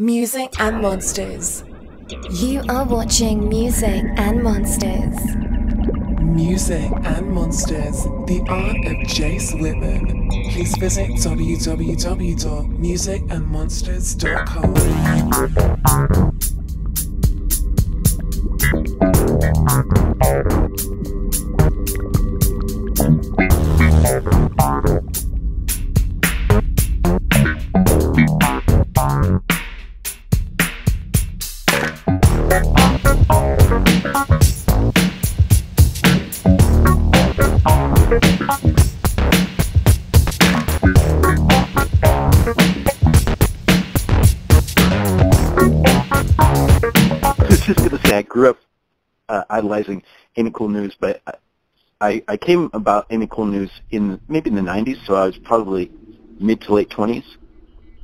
Music and Monsters. You are watching Music and Monsters. Music and Monsters, the art of Jace Whitman. Please visit www.musicandmonsters.com. I grew up idolizing Ain't It Cool News, but I came about Ain't It Cool News maybe in the 90s, so I was probably mid to late 20s.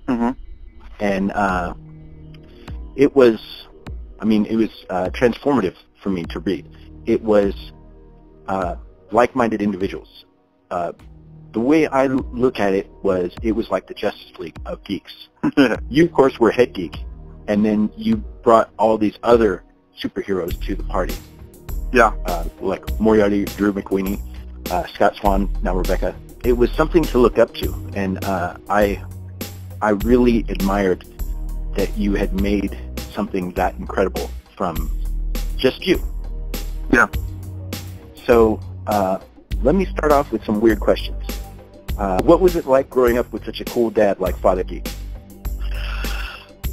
Mm-hmm. And it was transformative for me to read. It was like-minded individuals. The way I look at it was like the Justice League of geeks. You, of course, were head geek, and then you brought all these other superheroes to the party. Yeah. Like Moriarty, Drew McWeeny, Scott Swan, now Rebecca. It was something to look up to, and I really admired that you had made something that incredible from just you. Yeah. So let me start off with some weird questions. What was it like growing up with such a cool dad like Father Geek?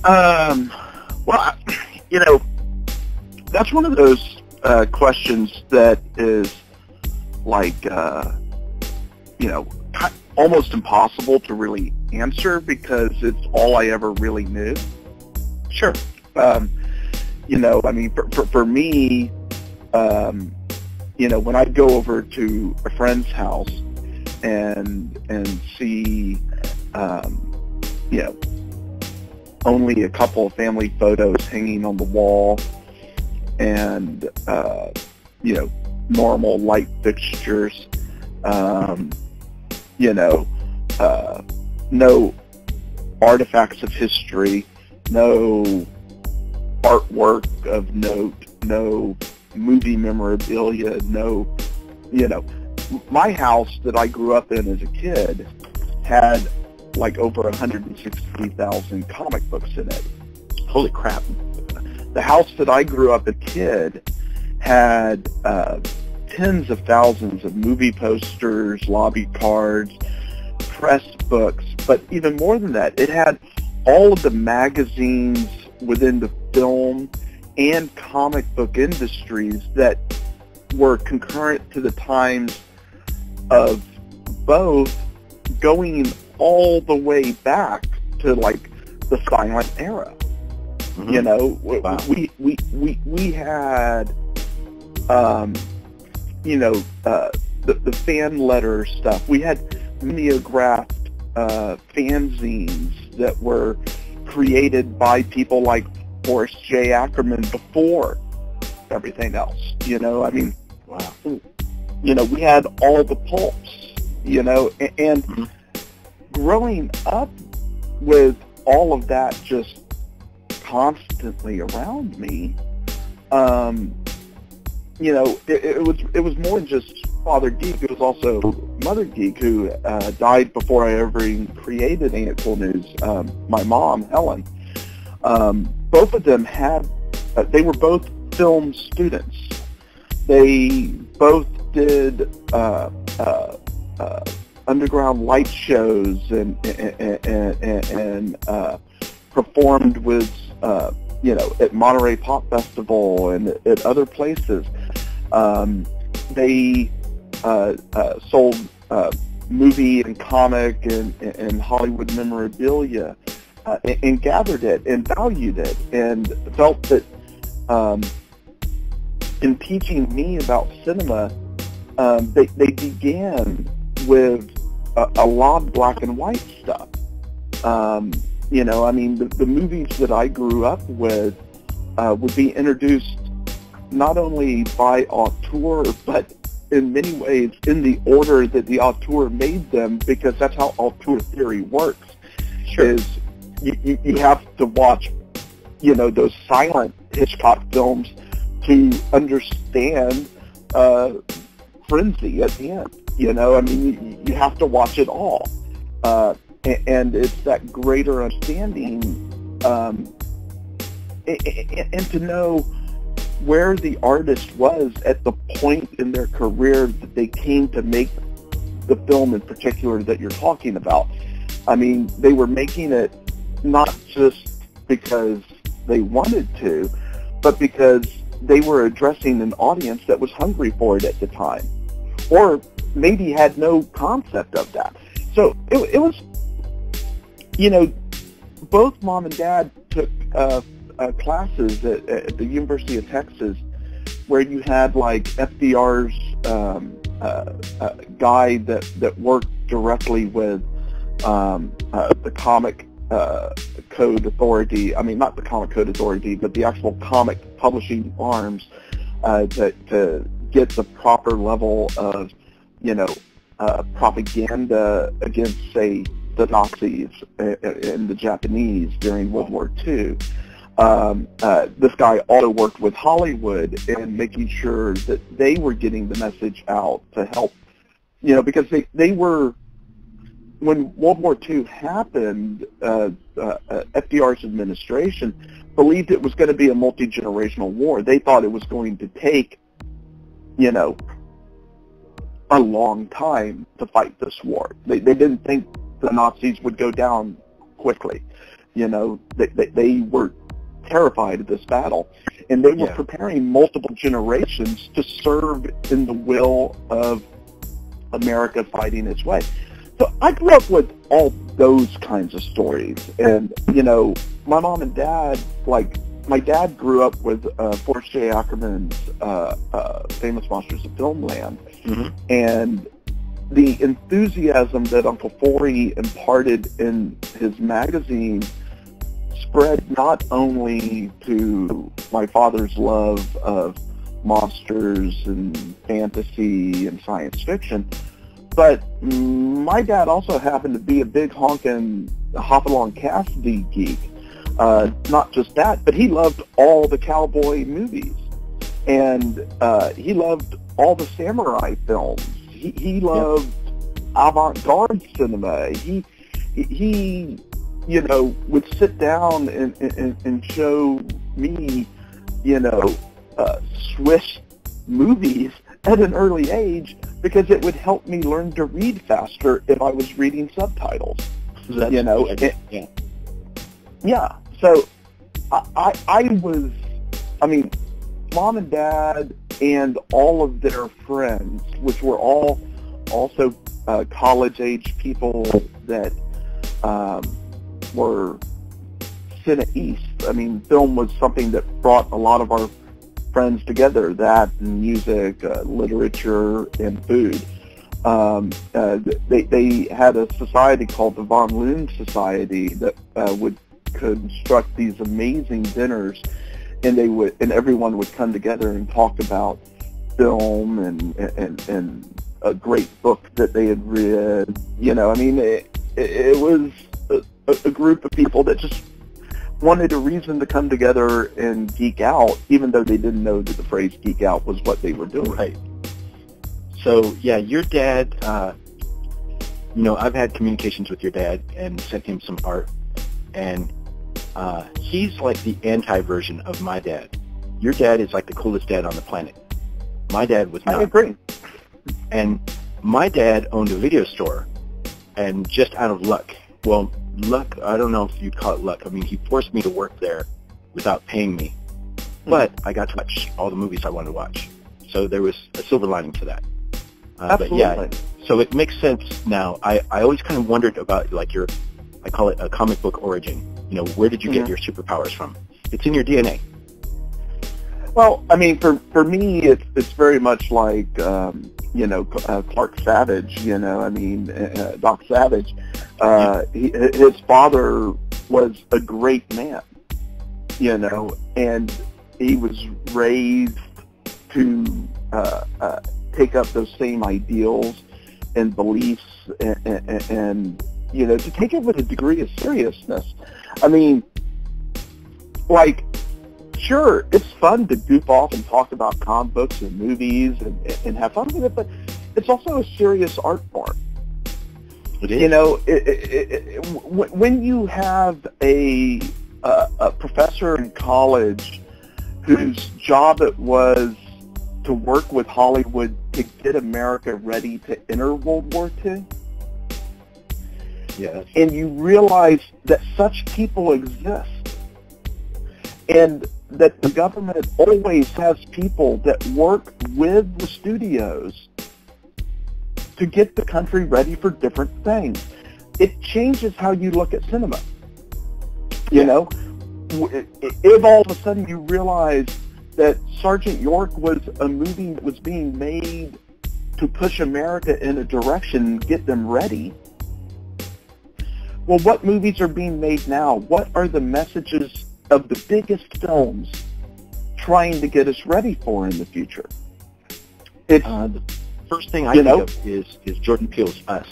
Well, that's one of those questions that is like, almost impossible to really answer because it's all I ever really knew. Sure. For me, when I'd go over to a friend's house and see, only a couple of family photos hanging on the wall and, normal light fixtures, no artifacts of history, no artwork of note, no movie memorabilia, my house that I grew up in as a kid had like over 160,000 comic books in it. Holy crap. The house that I grew up a kid had tens of thousands of movie posters, lobby cards, press books, but even more than that, it had all of the magazines within the film and comic book industries that were concurrent to the times of both, going all the way back to like the silent era. Mm-hmm. Wow. We had the fan letter stuff. We had mimeographed fanzines that were created by people like Horace J. Ackerman before everything else. Wow. We had all the pulps, and mm-hmm. growing up with all of that just constantly around me, it was more than just Father Geek. It was also Mother Geek, who died before I ever even created Ain't It Cool News. My mom, Helen. Both of them they were both film students. They both did underground light shows and performed with at Monterey Pop Festival and at other places. They sold movie and comic and Hollywood memorabilia, and gathered it and valued it, and felt that in teaching me about cinema, they began with a lot of black and white stuff. The movies that I grew up with would be introduced not only by auteur, but in many ways in the order that the auteur made them, because that's how auteur theory works. Sure. Is you have to watch, those silent Hitchcock films to understand Frenzy at the end. You have to watch it all. And it's that greater understanding, and to know where the artist was at the point in their career that they came to make the film in particular that you're talking about. I mean, they were making it not just because they wanted to, but because they were addressing an audience that was hungry for it at the time, or maybe had no concept of that. So it was, both Mom and Dad took classes at the University of Texas where you had like FDR's guy that worked directly with the comic code authority. I mean, not the comic code authority, but the actual comic publishing arms to get the proper level of, propaganda against, say, the Nazis and the Japanese during World War II. This guy also worked with Hollywood in making sure that they were getting the message out to help, because they were, when World War II happened, FDR's administration believed it was going to be a multi-generational war. They thought it was going to take, a long time to fight this war. They didn't think the Nazis would go down quickly. They were terrified of this battle, and they were preparing multiple generations to serve in the will of America fighting its way. So I grew up with all those kinds of stories, and my mom and dad, like my dad grew up with Forrest J. Ackerman's famous Monsters of Filmland, and the enthusiasm that Uncle Forey imparted in his magazine spread not only to my father's love of monsters and fantasy and science fiction, but my dad also happened to be a big honkin' Hopalong Cassidy geek. Not just that, but he loved all the cowboy movies, and he loved all the samurai films. He loved avant-garde cinema. He would sit down and show me, Swiss movies at an early age because it would help me learn to read faster if I was reading subtitles. Yeah. So Mom and Dad and all of their friends, which were all also college-age people that were Cine East. I mean, film was something that brought a lot of our friends together, that and music, literature, and food. They had a society called the Von Loon Society that would construct these amazing dinners, and everyone would come together and talk about film and a great book that they had read. It was a group of people that just wanted a reason to come together and geek out, even though they didn't know that the phrase geek out was what they were doing. Right. So, yeah, your dad, I've had communications with your dad and sent him some art, and he's like the anti-version of my dad. Your dad is like the coolest dad on the planet. My dad was not. I agree. And my dad owned a video store, and just out of luck, I don't know if you'd call it luck. I mean, he forced me to work there without paying me, but I got to watch all the movies I wanted to watch. So there was a silver lining to that. Absolutely. But yeah, so it makes sense now. I always kind of wondered about like I call it a comic book origin. Where did you get your superpowers from? It's in your DNA. Well, I mean, for me, it's very much like Clark Savage. Doc Savage. His father was a great man. And he was raised to take up those same ideals and beliefs and to take it with a degree of seriousness. I mean, like, sure, it's fun to goof off and talk about comic books and movies and have fun with it, but it's also a serious art form. It is. When you have a professor in college whose job it was to work with Hollywood to get America ready to enter World War II, yeah, and you realize that such people exist, and that the government always has people that work with the studios to get the country ready for different things. It changes how you look at cinema. You know, if all of a sudden you realize that Sergeant York was a movie that was being made to push America in a direction, get them ready. Well, what movies are being made now? What are the messages of the biggest films trying to get us ready for in the future? It's the first thing I think of is Jordan Peele's Us.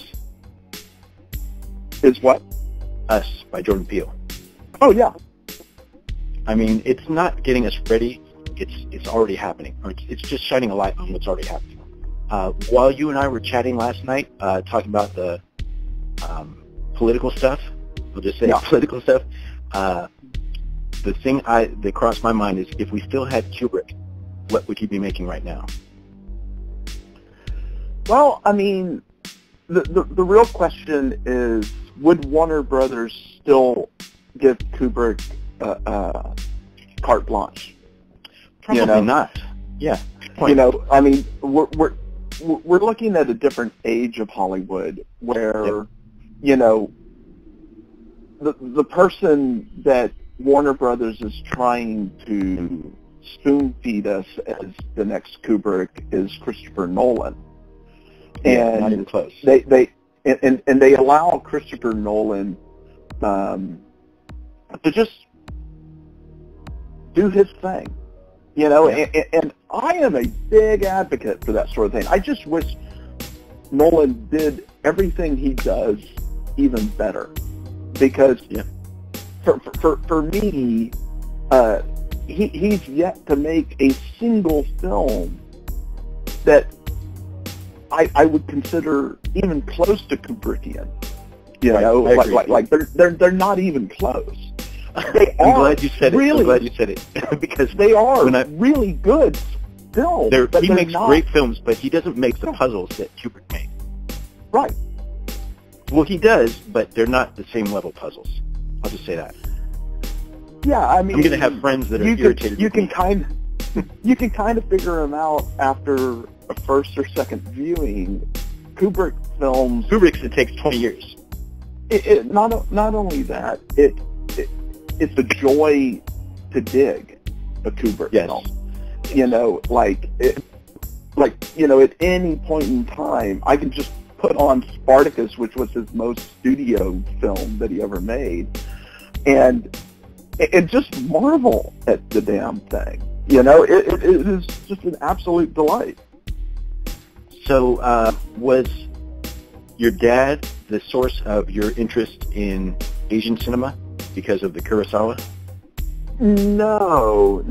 Is what? Us by Jordan Peele. Oh, yeah. I mean, it's not getting us ready. It's already happening. Or it's just shining a light on what's already happening. While you and I were chatting last night, talking about the political stuff, we'll just say political stuff, the thing that crossed my mind is, if we still had Kubrick, what would he be making right now? Well, I mean, the real question is, would Warner Brothers still give Kubrick carte blanche? Probably not. Yeah. I mean, we're looking at a different age of Hollywood where, the person that Warner Brothers is trying to spoon feed us as the next Kubrick is Christopher Nolan. And not even close. They allow Christopher Nolan to just do his thing, and I am a big advocate for that sort of thing. I just wish Nolan did everything he does even better, because for me, he's yet to make a single film that I would consider even close to Kubrickian. Like they're not even close. They I'm glad you said really, it. I'm glad you said it because they are really good films. He makes great films, but he doesn't make the puzzles that Kubrick made. Right. Well, he does, but they're not the same level puzzles. I'll just say that. Yeah, I mean, I'm going to have friends that are irritated. You can kind of figure them out after a first or second viewing. Kubrick films. Kubrick's, it takes 20 years. Not only that, it's a joy to dig a Kubrick film. At any point in time, I can just put on Spartacus, which was his most studio film that he ever made, and just marvel at the damn thing. It is just an absolute delight. So, was your dad the source of your interest in Asian cinema because of the Kurosawa? No.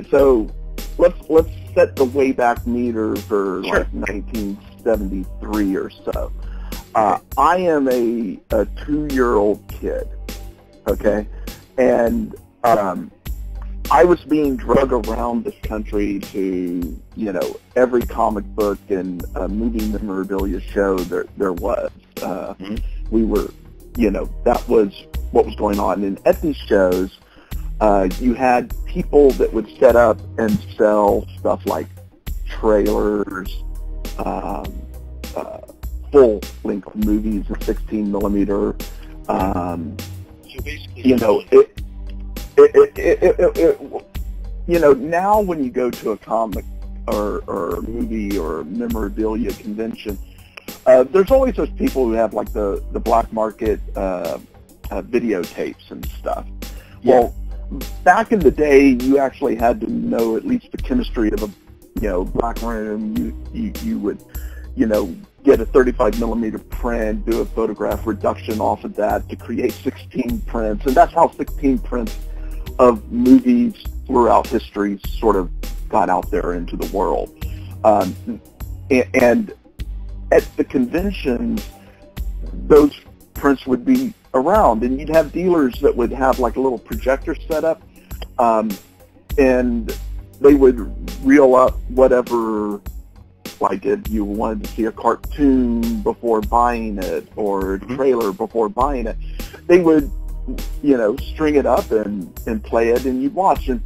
So let's set the Wayback Meter for like 1973 or so. I am a 2-year-old kid, okay, and I was being drug around this country to, every comic book and movie memorabilia show there was. We were, that was what was going on. And at these shows, you had people that would set up and sell stuff like trailers, full-length movies in 16 millimeter. So basically, now when you go to a comic or movie or memorabilia convention, there's always those people who have like the black market videotapes and stuff. Yeah. Well, back in the day, you actually had to know at least the chemistry of a black room. You would get a 35 millimeter print, do a photograph reduction off of that to create 16 prints. And that's how 16 prints of movies throughout history sort of got out there into the world. And at the conventions, those prints would be around, and you'd have dealers that would have like a little projector set up, and they would reel up whatever, like if you wanted to see a cartoon before buying it or a trailer before buying it, they would, string it up and play it, and you'd watch. And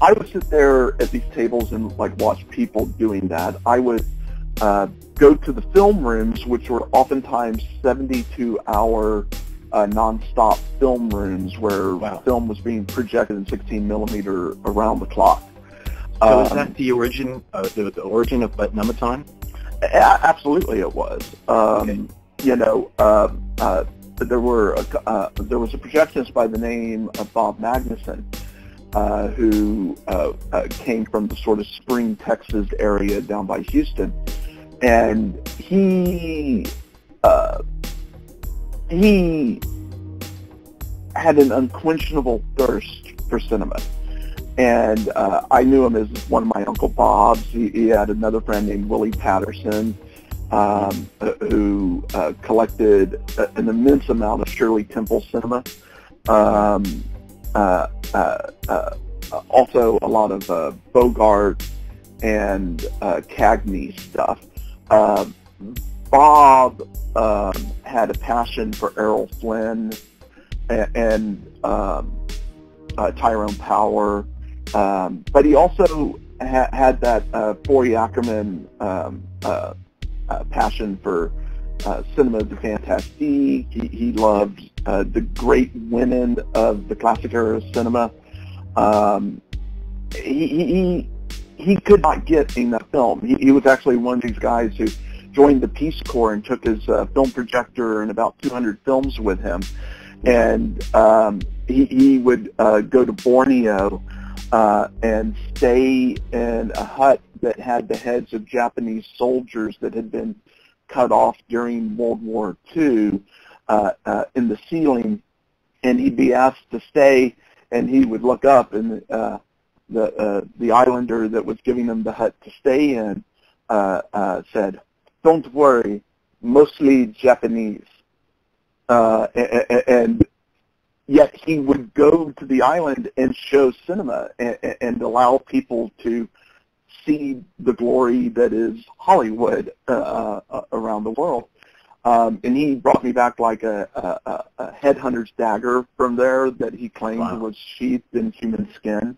I would sit there at these tables and like watch people doing that. I would go to the film rooms, which were oftentimes 72-hour non-stop film rooms where film was being projected in 16 millimeter around the clock. So is that the origin of Button-Number-Time? Absolutely, it was. Okay. There was a projectionist by the name of Bob Magnuson, who came from the sort of Spring, Texas area down by Houston, and he had an unquenchable thirst for cinema. And I knew him as one of my Uncle Bob's. He had another friend named Willie Patterson, who collected an immense amount of Shirley Temple cinema. Also a lot of Bogart and Cagney stuff. Bob had a passion for Errol Flynn and Tyrone Power. But he also had that Forey Ackerman passion for cinema de fantastique. He loved the great women of the classic era of cinema. He could not get enough film. He was actually one of these guys who joined the Peace Corps and took his film projector and about 200 films with him. And he would go to Borneo and stay in a hut that had the heads of Japanese soldiers that had been cut off during World War II in the ceiling, and he'd be asked to stay, and he would look up, and the islander that was giving him the hut to stay in said, "Don't worry, mostly Japanese," and yet he would go to the island and show cinema and allow people to see the glory that is Hollywood around the world. And he brought me back like a headhunter's dagger from there that he claimed was sheathed in human skin.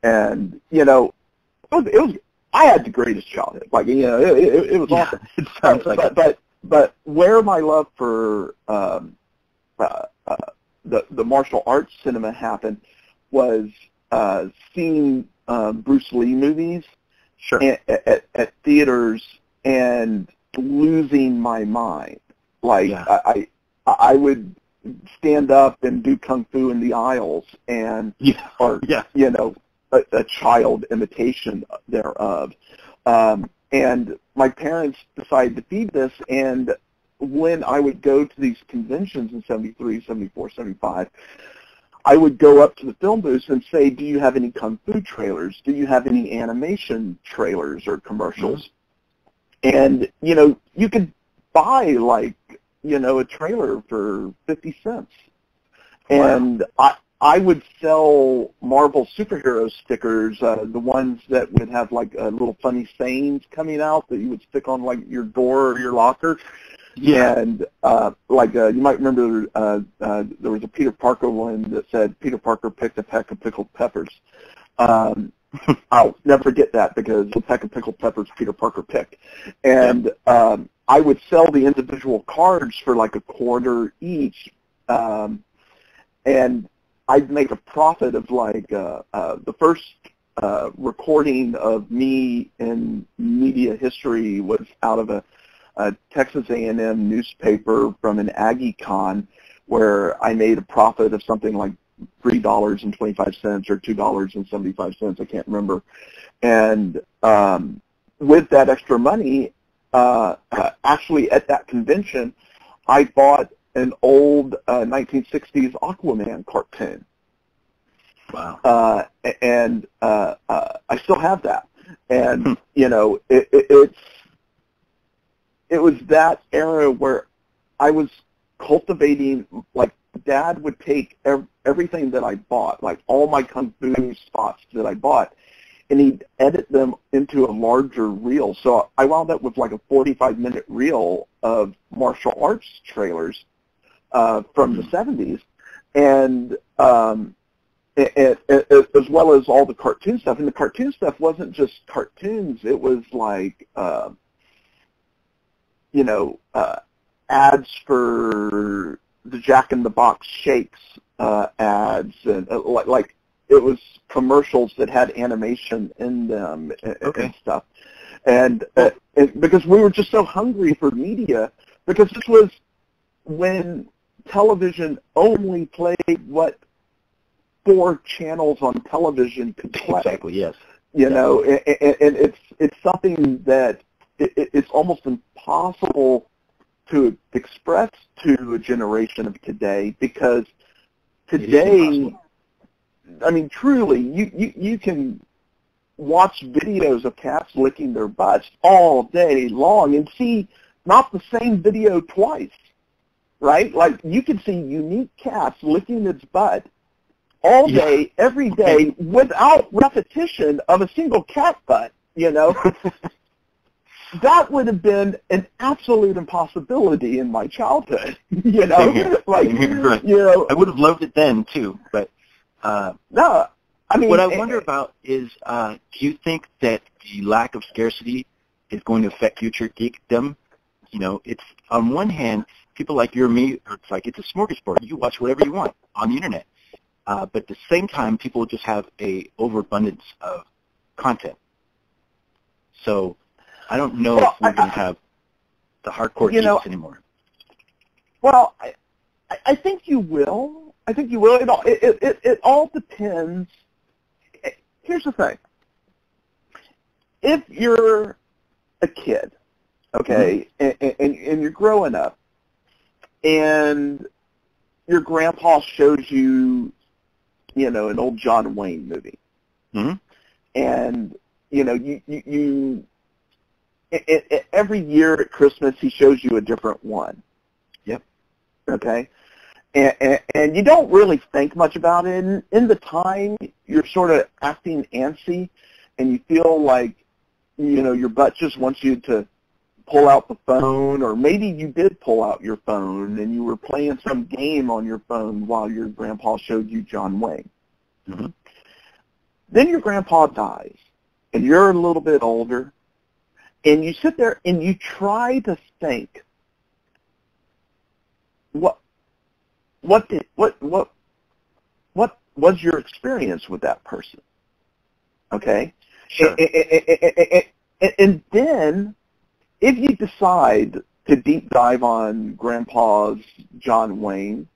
And, it was I had the greatest childhood. Like, it was awesome. It sounds like but where my love for the martial arts cinema happened was seeing Bruce Lee movies at theaters and losing my mind. Like, I would stand up and do kung fu in the aisles and a child imitation thereof. And my parents decided to feed this, and when I would go to these conventions in 73, 74, 75, I would go up to the film booths and say, "Do you have any kung fu trailers? Do you have any animation trailers or commercials?" And, you could buy, like, a trailer for 50 cents. And I would sell Marvel superhero stickers, the ones that would have, like, little funny sayings coming out that you would stick on, like, your door or your locker. Yeah. And, you might remember there was a Peter Parker one that said, "Peter Parker picked a peck of pickled peppers." I'll never forget that, because the peck of pickled peppers Peter Parker picked. And I would sell the individual cards for like $0.25 each. And I'd make a profit of like the first recording of me in media history was out of a Texas A&M newspaper from an Aggie Con, where I made a profit of something like $3.25 or $2.75, I can't remember. And with that extra money, actually at that convention, I bought an old 1960s Aquaman cartoon. Wow. And I still have that. And, it was that era where I was cultivating, like, Dad would take everything that I bought, like all my kung fu spots that I bought, and he'd edit them into a larger reel. So I wound up with like a 45-minute reel of martial arts trailers from the 70s, and as well as all the cartoon stuff. And the cartoon stuff wasn't just cartoons. It was like, ads for the Jack in the Box shakes ads, and like it was commercials that had animation in them and stuff. And because we were just so hungry for media, because this was when television only played what 4 channels on television could play. Exactly. Yes. And it's something that it's almost impossible to express to a generation of today, because today, I mean, truly, you can watch videos of cats licking their butts all day long and see not the same video twice, right? Like, you can see unique cats licking its butt all day, every day, without repetition of a single cat butt, That would have been an absolute impossibility in my childhood, Like, I would have loved it then too, but no, I mean, what I wonder about is, do you think that the lack of scarcity is going to affect future geekdom? It's on one hand, people like you or me, it's like it's a smorgasbord. You watch whatever you want on the internet, but at the same time, people just have a overabundance of content. So I don't know if we're going to have the hardcore geeks anymore. Well, I think you will. I think you will. It all depends. Here's the thing. If you're a kid, okay, and you're growing up, and your grandpa shows you, an old John Wayne movie, and you every year at Christmas he shows you a different one. Yep. Okay. And you don't really think much about it. And in the time, you're sort of acting antsy, and you feel like, your butt just wants you to pull out the phone, or maybe you did pull out your phone and you were playing some game on your phone while your grandpa showed you John Wayne. Then your grandpa dies, and you're a little bit older, and you sit there and you try to think, what was your experience with that person? Okay? Sure. And then, if you decide to deep dive on Grandpa's John Wayne,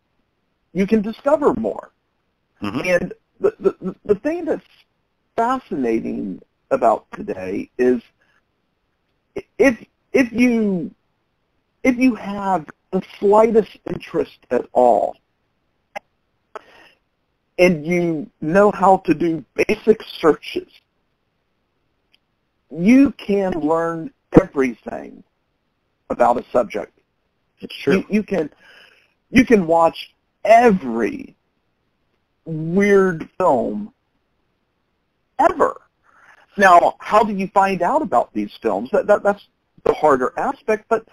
you can discover more. And the thing that's fascinating about today is, if you have the slightest interest at all, and you know how to do basic searches, you can learn everything about a subject. It's true. You can watch every weird film ever. Now, how do you find out about these films? That's the harder aspect, but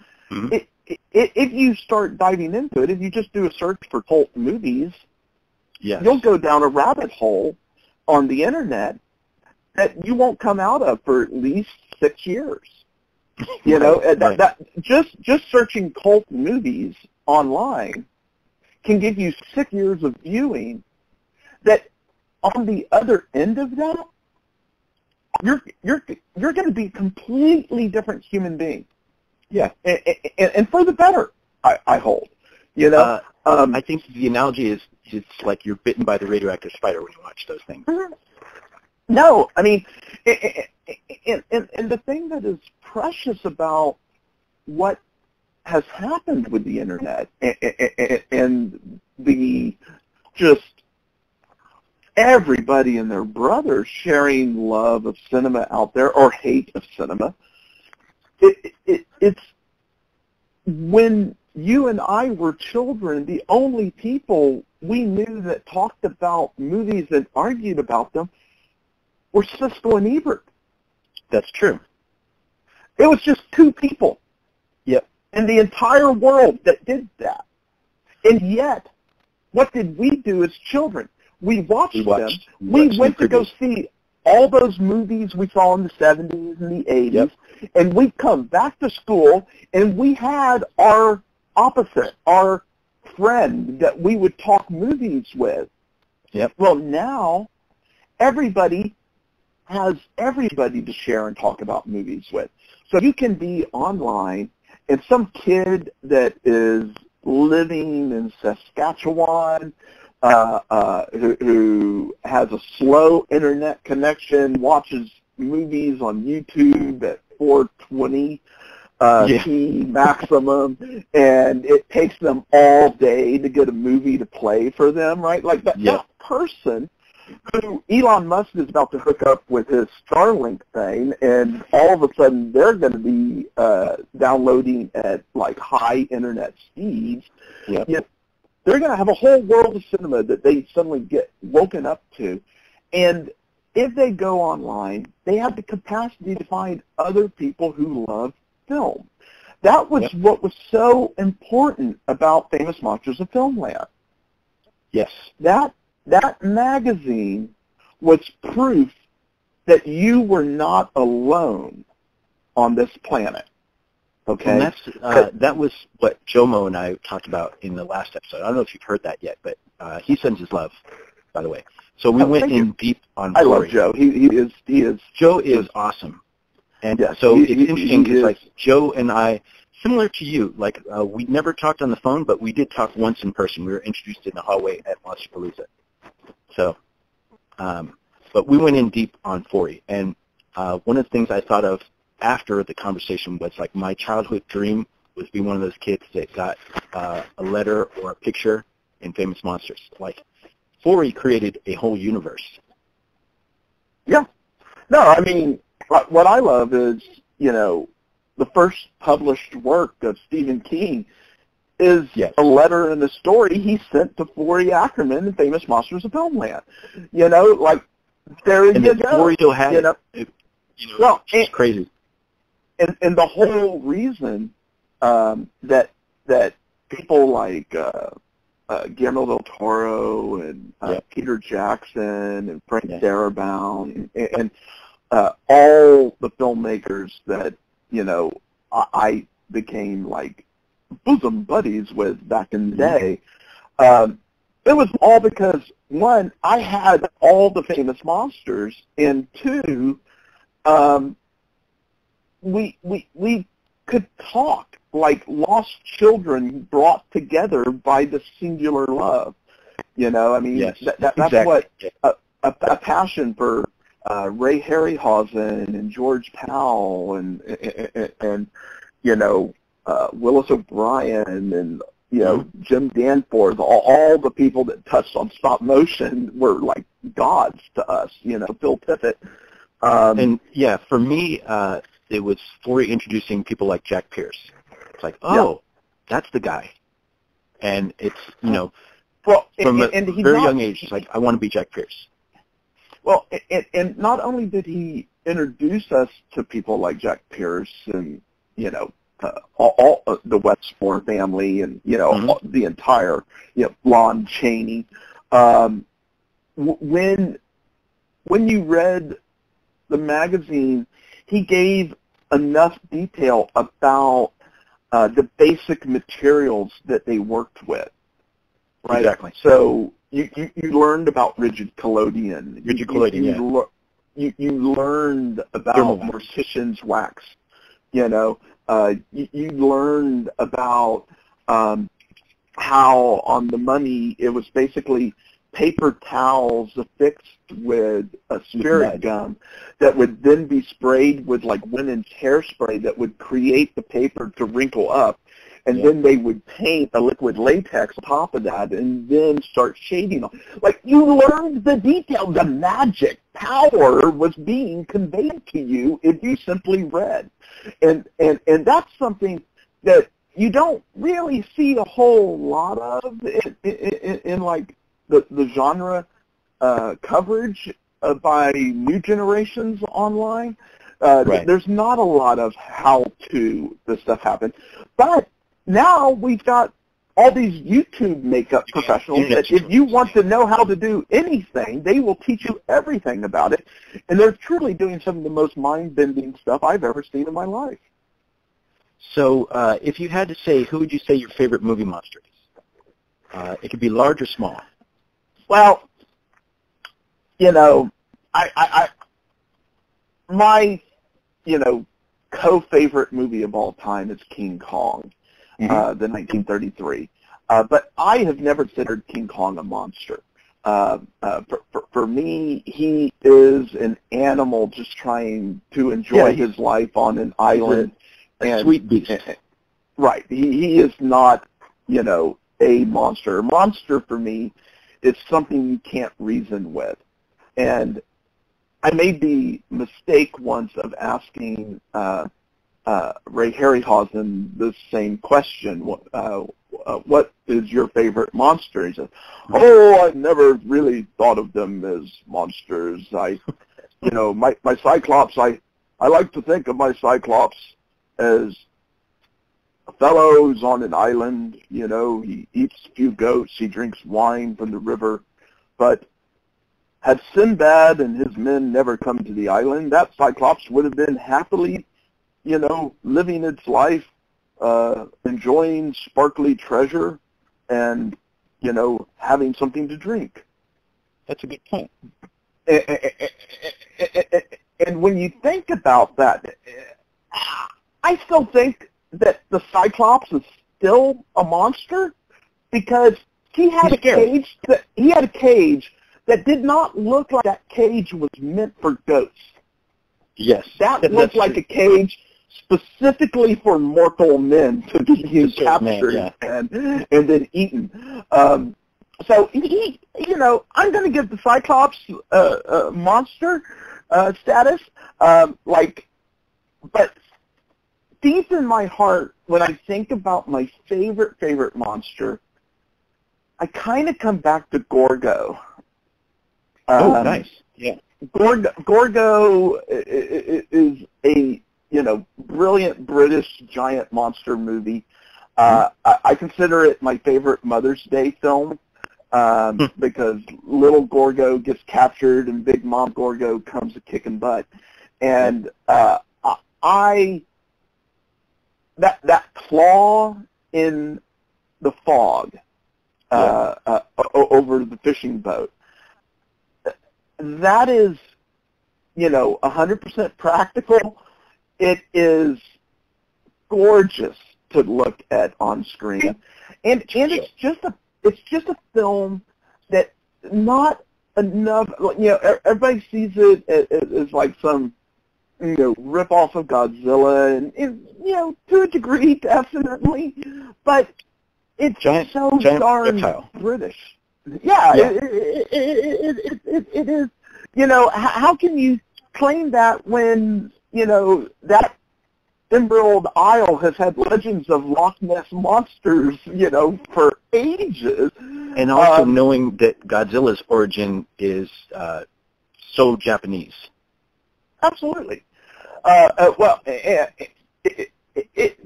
if you start diving into it, if you just do a search for cult movies, you'll go down a rabbit hole on the internet that you won't come out of for at least 6 years. That just searching cult movies online can give you 6 years of viewing. That on the other end of that, you're going to be a completely different human being. Yeah, and for the better, I hold. I think the analogy is it's like you're bitten by the radioactive spider when you watch those things. No, I mean, and the thing that is precious about what has happened with the internet and the just everybody and their brother sharing love of cinema out there or hate of cinema. It's when you and I were children, the only people we knew that talked about movies and argued about them were Siskel and Ebert. That's true. It was just two people. Yep. In the entire world that did that. And yet, what did we do as children? We watched them. We went to go see all those movies we saw in the 70s and the 80s, yep. And we come back to school, and we had our opposite, our friend that we would talk movies with. Yep. Well, now everybody has everybody to share and talk about movies with. So you can be online, and some kid that is living in Saskatchewan who has a slow internet connection watches movies on YouTube at 420 P maximum, and it takes them all day to get a movie to play for them, right? Like that person who Elon Musk is about to hook up with his Starlink thing, and all of a sudden they're going to be downloading at like high internet speeds. Yep. Yet they're going to have a whole world of cinema that they suddenly get woken up to. And if they go online, they have the capacity to find other people who love film. That was what was so important about Famous Monsters of Filmland. Yes. That magazine was proof that you were not alone on this planet. Okay? And that was what Jomo and I talked about in the last episode. I don't know if you've heard that yet, but he sends his love, by the way. So we went in deep on I Corey. love Joe. He is. Joe is awesome. And yes, so it's interesting because like Joe and I, similar to you, like we never talked on the phone, but we did talk once in person. We were introduced in the hallway at Monsterpalooza. So, but we went in deep on Forey. And one of the things I thought of after the conversation was like my childhood dream was to be one of those kids that got a letter or a picture in Famous Monsters. Like Forey created a whole universe. Yeah. No, I mean, what I love is, you know, the first published work of Stephen King is a letter and a story he sent to Forey Ackerman in Famous Monsters of Filmland. You know, like, there you go. Forey still had it. Well, it's crazy. And the whole reason that people like Guillermo del Toro and Peter Jackson and Frank Darabont and all the filmmakers that, you know, I became like bosom buddies with back in the day, it was all because, one, I had all the Famous Monsters, and two, we could talk like lost children brought together by the singular love. You know, I mean, that's what a passion for Ray Harryhausen and George Powell and you know, Willis O'Brien and, you know, Jim Danforth, all the people that touched on stop motion were like gods to us, you know, Phil Tippett. And for me, it was Forey introducing people like Jack Pierce. It's like, that's the guy. And it's, you know, from a very young age, it's like, I want to be Jack Pierce. Well, and not only did he introduce us to people like Jack Pierce and, you know, all the Westmore family and, you know, the entire, you know, Lon Chaney, when you read the magazine, he gave enough detail about the basic materials that they worked with, right? Exactly. So you learned about rigid collodion. You learned about mortician's wax. You know, you learned about how on the Mummy it was basically paper towels affixed with a spirit gum that would then be sprayed with like women's hairspray that would create the paper to wrinkle up. And then they would paint a liquid latex on top of that and then start shading on. Like, you learned the detail. The magic power was being conveyed to you if you simply read. And that's something that you don't really see a whole lot of in like the genre coverage by new generations online. There's not a lot of how to this stuff happen. But now we've got all these YouTube makeup professionals that if you want to know how to do anything, they will teach you everything about it. And they're truly doing some of the most mind-bending stuff I've ever seen in my life. So if you had to say, who would you say your favorite movie monster is? It could be large or small. Well, you know, my, you know, co-favorite movie of all time is King Kong. The 1933. But I have never considered King Kong a monster. For me, he is an animal just trying to enjoy his life on an island. A sweet beast. Right. He is not, you know, a monster. A monster for me is something you can't reason with. And I made the mistake once of asking Ray Harryhausen the same question. What is your favorite monster? He said, "Oh, I've never really thought of them as monsters. You know, my Cyclops. I like to think of my Cyclops as a fellow who's on an island. You know, he eats a few goats, he drinks wine from the river. But had Sinbad and his men never come to the island, that Cyclops would have been happily, you know, living its life, enjoying sparkly treasure and, you know, having something to drink." That's a good point. And when you think about that, I still think that the Cyclops is still a monster because he had a cage that did not look like that cage was meant for goats. Yes. That looked like a cage specifically for mortal men to be captured and then eaten. So he, you know, I'm going to give the Cyclops monster status. But deep in my heart, when I think about my favorite monster, I kind of come back to Gorgo. Nice. Yeah. Gorgo is a, you know, brilliant British giant monster movie. I consider it my favorite Mother's Day film because little Gorgo gets captured and Big Mom Gorgo comes a kicking butt. And that claw in the fog over the fishing boat, that is, you know, 100% practical. It is gorgeous to look at on screen, and it's just a film that not enough. You know, everybody sees it as like some, you know, rip off of Godzilla, and you know, to a degree, definitely, but it's giant darn reptile. British. Yeah. It is. You know, how can you claim that when, you know, that Emerald Isle has had legends of Loch Ness monsters, you know, for ages? And also knowing that Godzilla's origin is so Japanese. Absolutely.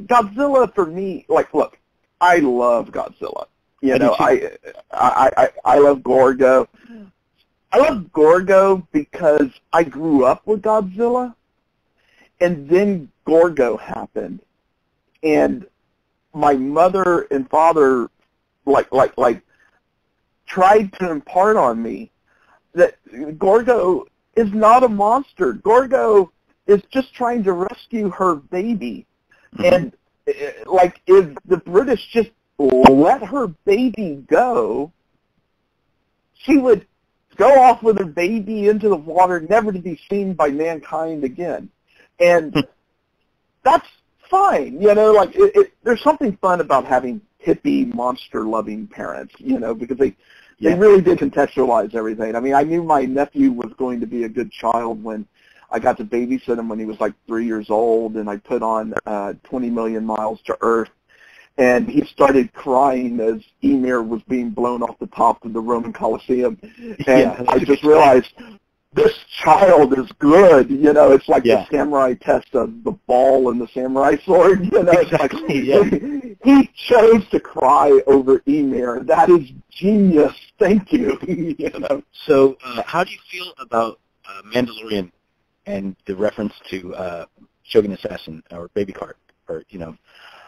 Godzilla for me, like, look, I love Godzilla. You know, I love Gorgo. I love Gorgo because I grew up with Godzilla, and then Gorgo happened, and my mother and father like tried to impart on me that Gorgo is not a monster. Gorgo is just trying to rescue her baby, and like if the British just let her baby go, she would go off with her baby into the water, never to be seen by mankind again. And that's fine, like there's something fun about having hippie, monster-loving parents, because they really did contextualize everything. I mean, I knew my nephew was going to be a good child when I got to babysit him when he was like 3 years old, and I put on 20 Million Miles to Earth, and he started crying as Ymir was being blown off the top of the Roman Colosseum. And I just realized, this child is good, it's like the samurai test of the ball and the samurai sword, Exactly, He chose to cry over Ymir. That is genius. Thank you. So how do you feel about Mandalorian and the reference to Shogun Assassin or Baby Cart or,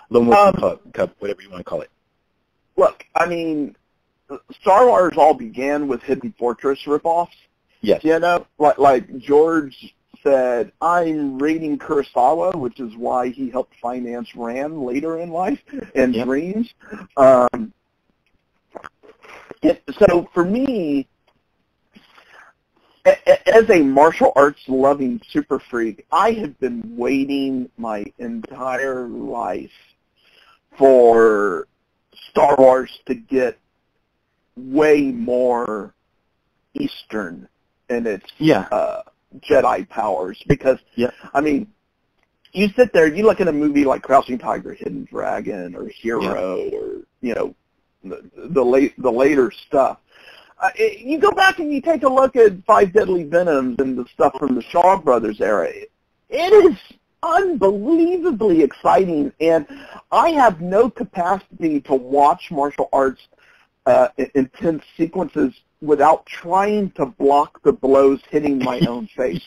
Lone Wolf Cub, whatever you want to call it? Look, I mean, Star Wars all began with Hidden Fortress ripoffs. Yes. Like George said, I'm raiding Kurosawa, which is why he helped finance Ram later in life and Dreams. So for me, as a martial arts loving super freak, I have been waiting my entire life for Star Wars to get way more Eastern in its Jedi powers, because I mean, you sit there, you look at a movie like Crouching Tiger, Hidden Dragon, or Hero, or the later stuff. You go back and you take a look at Five Deadly Venoms and the stuff from the Shaw Brothers era. It is unbelievably exciting, and I have no capacity to watch martial arts intense sequences without trying to block the blows hitting my own face.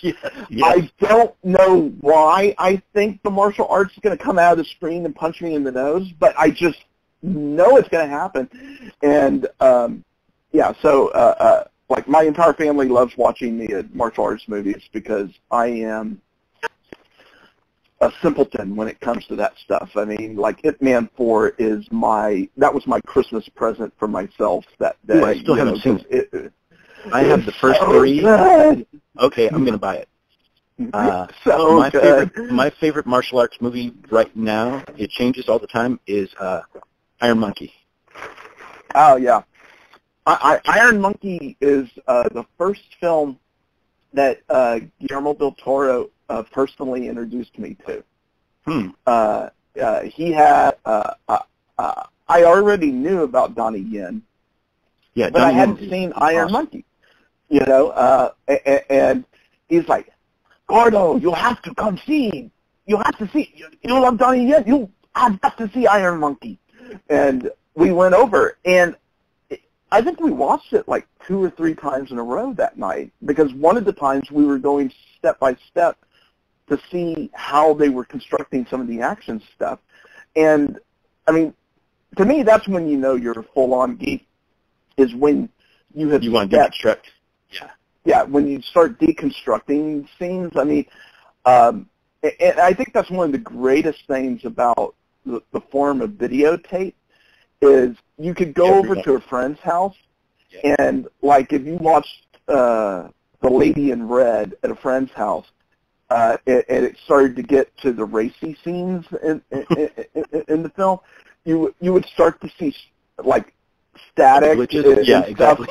I don't know why I think the martial arts is going to come out of the screen and punch me in the nose, but I just know it's going to happen. And so like my entire family loves watching the martial arts movies because I am a simpleton when it comes to that stuff. I mean, like Ip Man 4 that was my Christmas present for myself that day. I still haven't seen it. I have the first so 3. Good. Okay, I'm going to buy it. My favorite martial arts movie right now, it changes all the time, is Iron Monkey. Oh, yeah. Iron Monkey is the first film that Guillermo del Toro personally introduced me to. He had, I already knew about Donnie Yen, but I hadn't seen Iron Monkey, and he's like, Gordo, you have to come see. You have to see. You love Donnie Yen. You have got to see Iron Monkey. And we went over, and I think we watched it like 2 or 3 times in a row that night, because one of the times we were going step by step to see how they were constructing some of the action stuff. And, I mean, to me, that's when you know you're a full-on geek, is when you have want to deconstruct. Yeah, when you start deconstructing scenes. I mean, and I think that's one of the greatest things about the form of videotape is you could go over to a friend's house and, like, if you watched The Lady in Red at a friend's house, and it started to get to the racy scenes in the film, you would start to see, like, static exactly.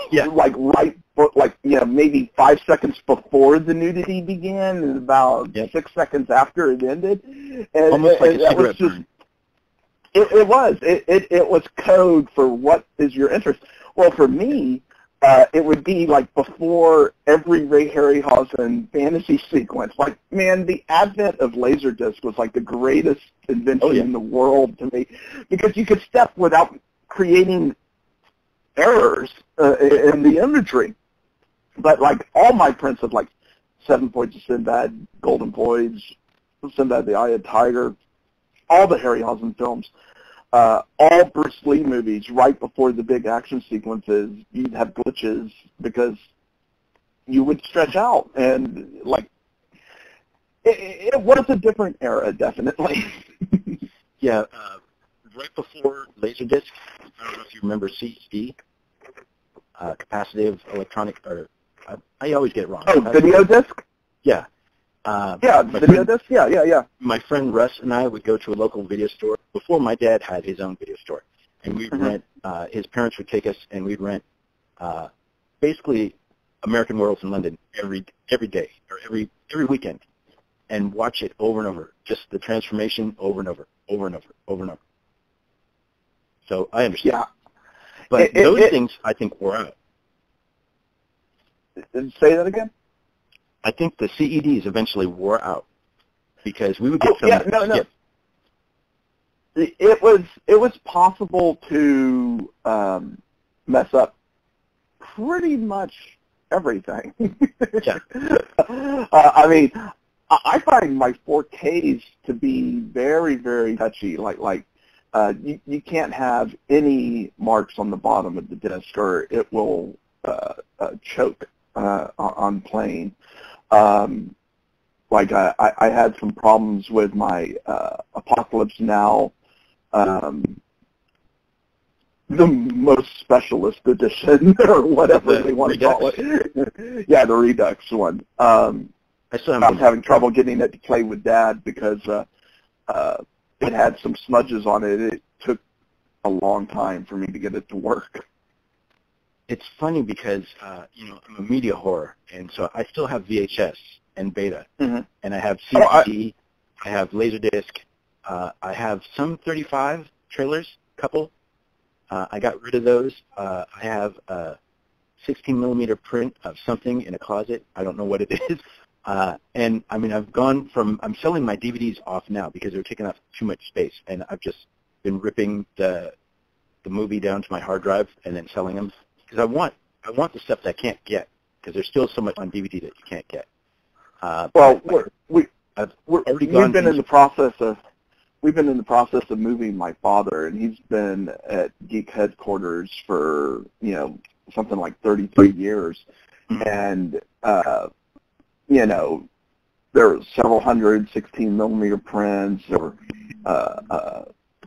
like maybe 5 seconds before the nudity began and about 6 seconds after it ended. And almost like a cigarette burn. It was code for what is your interest. Well, for me, it would be like before every Ray Harryhausen fantasy sequence. Like, man, the advent of Laserdisc was like the greatest invention in the world to me, because you could step without creating errors in the imagery. But like all my prints of like 7 Points of Sinbad, Golden Voyage, Sinbad the Eye of Tiger, all the Harryhausen films, all Bruce Lee movies, right before the big action sequences, you'd have glitches because you would stretch out. And, like, it was a different era, definitely. Right before Laserdisc, I don't know if you remember CE. capacitive electronic, or I always get it wrong. Oh, video disc? Yeah. Yeah, video disc? Yeah. My friend Russ and I would go to a local video store before my dad had his own video store, and we'd rent. His parents would take us, and we'd rent basically American Worlds in London every day or every weekend, and watch it over and over. Just the transformation over and over, over and over, over and over. So I understand. Yeah. But those things I think wore out. Say that again? I think the CEDs eventually wore out because we would get skip. It was possible to mess up pretty much everything. Yeah. I mean, I find my 4Ks to be very, very touchy. You can't have any marks on the bottom of the disc, or it will choke on playing. I had some problems with my Apocalypse Now, the most specialist edition, or whatever they want to call it. Yeah, the Redux one. I was having trouble getting it to play with Dad because it had some smudges on it. It took a long time for me to get it to work. It's funny because, I'm a media whore, and so I still have VHS and beta, and I have CD, I have Laserdisc, I have some 35 trailers, couple. I got rid of those. I have a 16-millimeter print of something in a closet. I don't know what it is. And, I mean, I'm selling my DVDs off now because they're taking up too much space, and I've just been ripping the movie down to my hard drive and then selling them. Because I want the stuff that I can't get, because there's still so much on DVD that you can't get. We've been in the process of moving my father, and he's been at Geek headquarters for something like 33 years, and there are several hundred 16-millimeter prints, or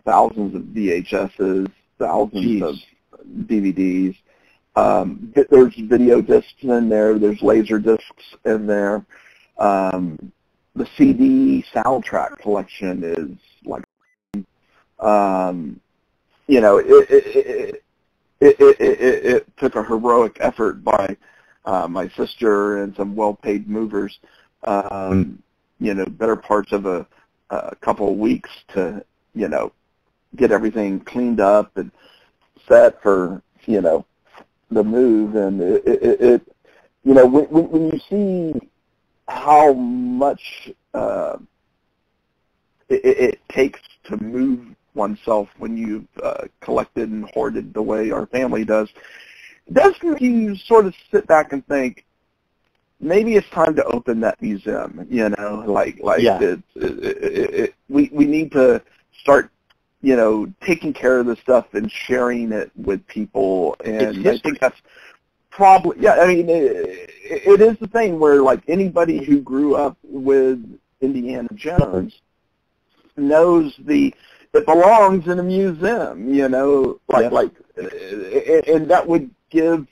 thousands of VHSs, thousands of DVDs. There's video discs in there. There's laser discs in there. The CD soundtrack collection is like, it took a heroic effort by my sister and some well-paid movers. Better parts of a couple of weeks to get everything cleaned up and set for the move, and when you see how much it takes to move oneself when you've collected and hoarded the way our family does, it does make you sort of sit back and think, maybe it's time to open that museum. We need to start taking care of the stuff and sharing it with people, and I think that's probably, it is the thing where, anybody who grew up with Indiana Jones knows it belongs in a museum, and that would give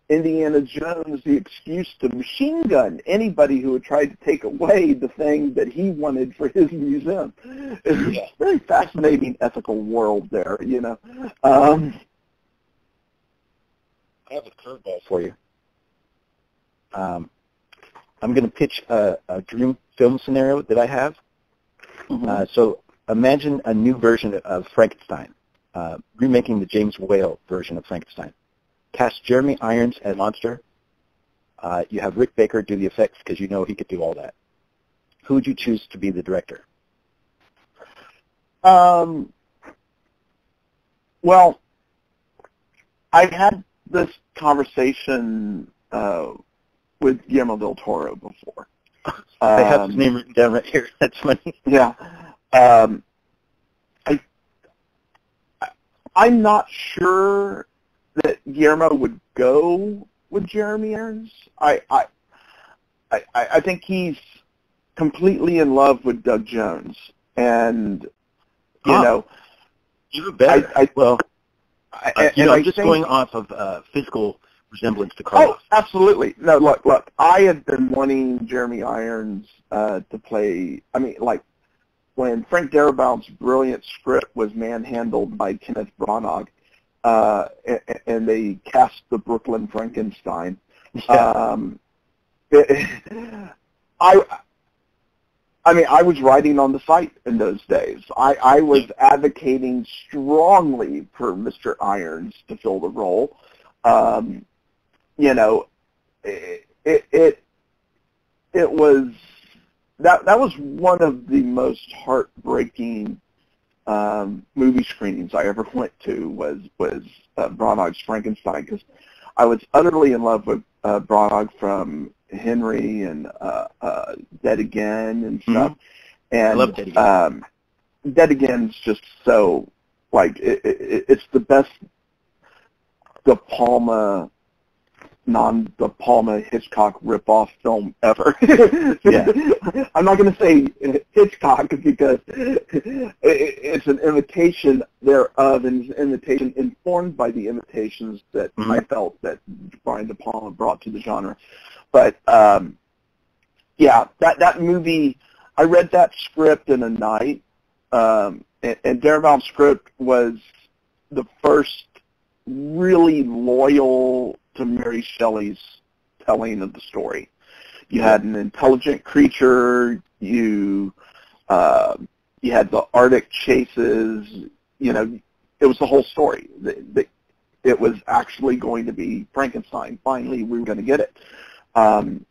Indiana Jones the excuse to machine gun anybody who had tried to take away the thing that he wanted for his museum. It's a very fascinating ethical world there, I have a curveball for you. I'm going to pitch a dream film scenario that I have. So imagine a new version of Frankenstein, remaking the James Whale version of Frankenstein. Cast Jeremy Irons as monster. You have Rick Baker do the effects because he could do all that. Who would you choose to be the director? Well, I had this conversation with Guillermo del Toro before. I have his name written down right here. That's funny. Yeah. I'm not sure that Guillermo would go with Jeremy Irons. I think he's completely in love with Doug Jones, and even better. I'm just going off of physical resemblance to Carlos. Oh, absolutely. No, look. I had been wanting Jeremy Irons to play. I mean, like when Frank Darabont's brilliant script was manhandled by Kenneth Branagh, and they cast the Brooklyn Frankenstein. Yeah. I mean, I was writing on the site in those days. I was advocating strongly for Mr. Irons to fill the role. You know, it was that was one of the most heartbreaking movie screenings I ever went to was Branagh's Frankenstein, because I was utterly in love with Branagh from Henry and Dead Again and stuff. Mm-hmm. And I love Dead Again. Dead Again's just so, like, it's the best De Palma Hitchcock ripoff film ever. Yeah. I'm not going to say Hitchcock because it's an imitation thereof, and it's an imitation informed by the imitations that I felt that Brian De Palma brought to the genre. But yeah, that movie, I read that script in a night, and Darabont's script was the first really loyal to Mary Shelley's telling of the story. You had an intelligent creature. You had the Arctic chases. You know, it was the whole story. It was actually going to be Frankenstein. Finally, we were going to get it. And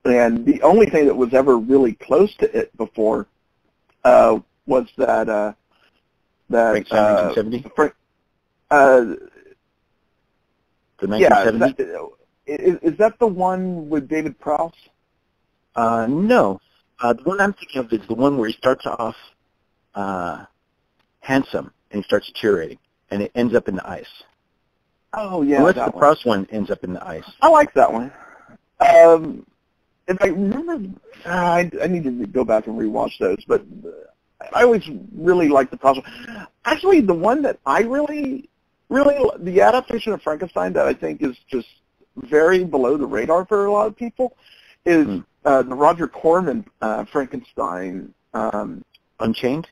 the only thing that was ever really close to it before was that Frankenstein 1970. The 1970. Is that the one with David Prowse? No. The one I'm thinking of is the one where he starts off handsome and he starts deteriorating, and it ends up in the ice. Oh, yeah. Unless that the Prowse one ends up in the ice. I like that one. If I remember, I need to go back and rewatch those, but I always really liked the Prowse one. Actually, the one that I really, the adaptation of Frankenstein that I think is just very below the radar for a lot of people is the Roger Corman Frankenstein. Unchained?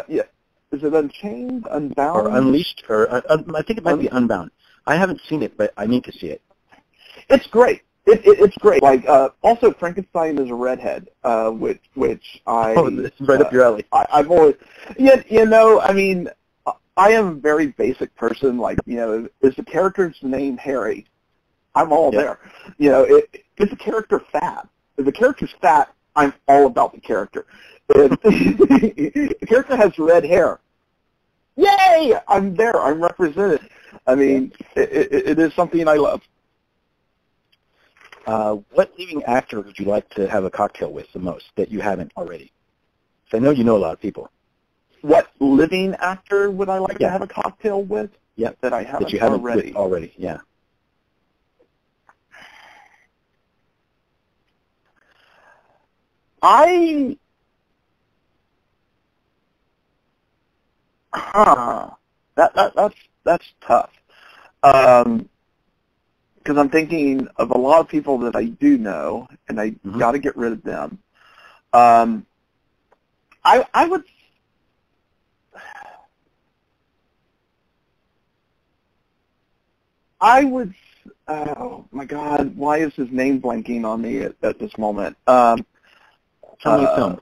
Yeah. Is it Unchained, Unbound? Or Unleashed? Or I think it might be Unbound. I haven't seen it, but I need to see it. It's great. It's great. Like also, Frankenstein is a redhead, which I it's right up your alley. I've always, you know, I mean, I am a very basic person. Like, you know, is the character's name Harry? I'm all there. You know, is the character fat? If the character's fat, I'm all about the character. If the character has red hair, yay! I'm there. I'm represented. I mean, it is something I love. What living actor would you like to have a cocktail with the most that you haven't already? I know you know a lot of people. What living actor would I like to have a cocktail with? Yeah, that I haven't, that you haven't already. Already, yeah. That's tough. Because I'm thinking of a lot of people that I do know, and I got to get rid of them. I would. Oh my God! Why is his name blanking on me at this moment? Tell me a film.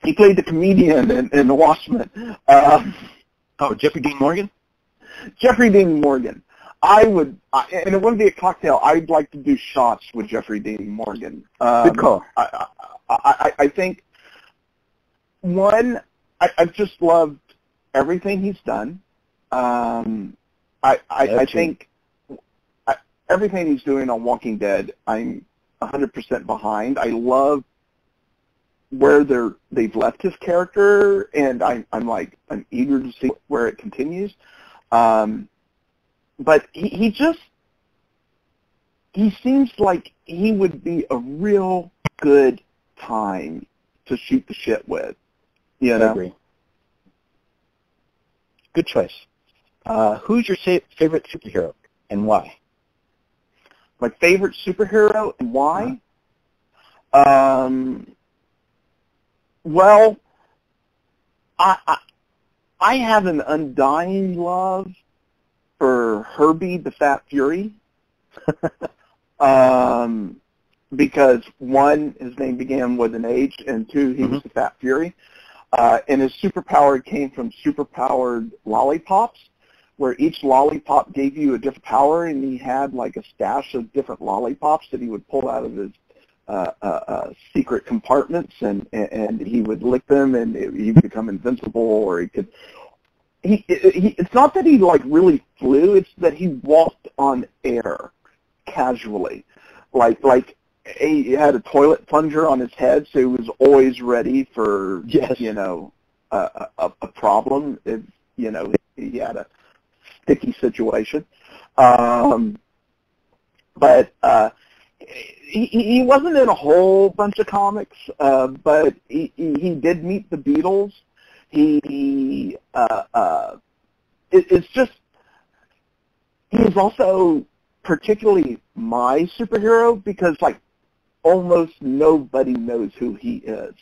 He played the comedian in The Watchmen. Jeffrey Dean Morgan? Jeffrey Dean Morgan. And it wouldn't be a cocktail. I'd like to do shots with Jeffrey Dean Morgan. Good call. I think, one, I've just loved everything he's done. I think everything he's doing on Walking Dead, I'm 100% behind. I love where they've left his character, and I'm eager to see where it continues. But he seems like he would be a real good time to shoot the shit with, you know. I agree. good choice. Who's your favorite superhero and why? My favorite superhero and why? Well, I have an undying love for Herbie the Fat Fury. Because one, his name began with an H, and two, he was the Fat Fury. And his superpower came from superpowered lollipops, where each lollipop gave you a different power, and he had like a stash of different lollipops that he would pull out of his secret compartments, and he would lick them, and he would become invincible, or he could. It's not that he like really flew; it's that he walked on air casually, like he had a toilet plunger on his head, so he was always ready for a problem if he had a sticky situation. But he wasn't in a whole bunch of comics, but he did meet the Beatles. It's just he's also particularly my superhero because like almost nobody knows who he is.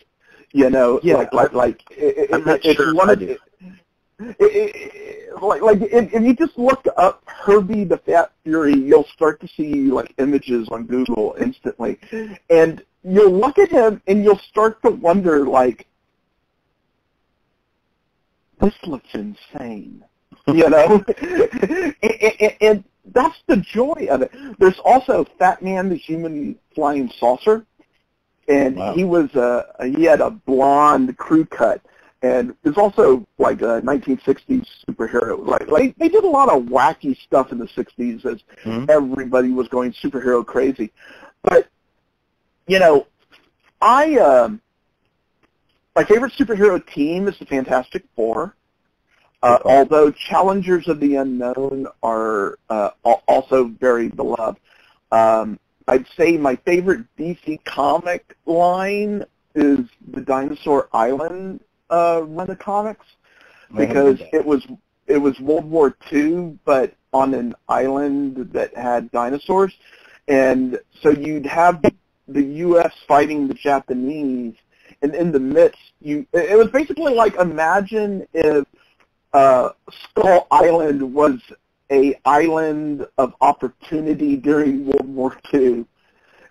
I'm not sure one of it. Like if you just look up Herbie the Fat Fury, you'll start to see like images on Google instantly, and you'll look at him and you'll start to wonder like, this looks insane, and that's the joy of it. There's also Fat Man the Human Flying Saucer, and he had a blonde crew cut. And it's also like a 1960s superhero. Like they did a lot of wacky stuff in the 60s as everybody was going superhero crazy. But my favorite superhero team is the Fantastic Four. Although Challengers of the Unknown are also very beloved. I'd say my favorite DC comic line is the Dinosaur Island run of comics, because it was World War II, but on an island that had dinosaurs, and so you'd have the U.S. fighting the Japanese, and in the midst, it was basically like, imagine if Skull Island was a island of opportunity during World War II,